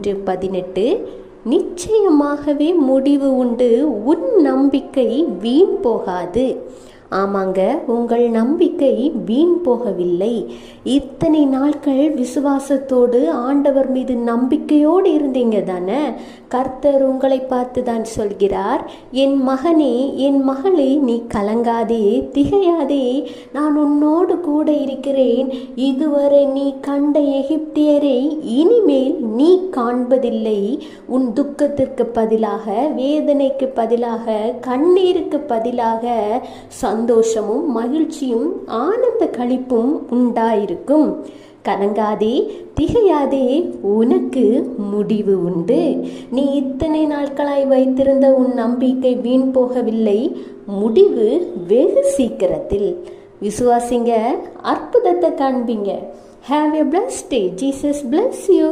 18 நிச்சயமாகவே முடிவு உண்டு, உன் நம்பிக்கை வீண் போகாது. ஆமாங்க, உங்கள் நம்பிக்கை வீண் போகவில்லை. இத்தனை நாட்கள் விசுவாசத்தோடு ஆண்டவர் மீது நம்பிக்கையோடு இருந்தீங்க தானே. கர்த்தர் உங்களை பார்த்து தான் சொல்கிறார், என் மகனே, என் மகளே, நீ கலங்காதே, திகையாதே, நான் உன்னோடு கூட இருக்கிறேன். இதுவரை நீ கண்ட எகிப்தியரை இனிமேல் நீ காண்பதில்லை. உன் துக்கத்திற்கு பதிலாக, வேதனைக்கு பதிலாக, கண்ணீருக்கு பதிலாக சந்தோஷமும் மகிழ்ச்சியும் ஆனந்த களிப்பும் உண்டாயிருக்கும். கலங்காதே, திகையாதே, உனக்கு முடிவு உண்டு. நீ இத்தனை நாட்களாய் வைத்திருந்த உன் நம்பிக்கை வீண் போகவில்லை. முடிவு வெகு சீக்கிரத்தில். விசுவாசிங்க, அற்புதத்தை காண்பீங்க. Have a blessed day. Jesus bless you.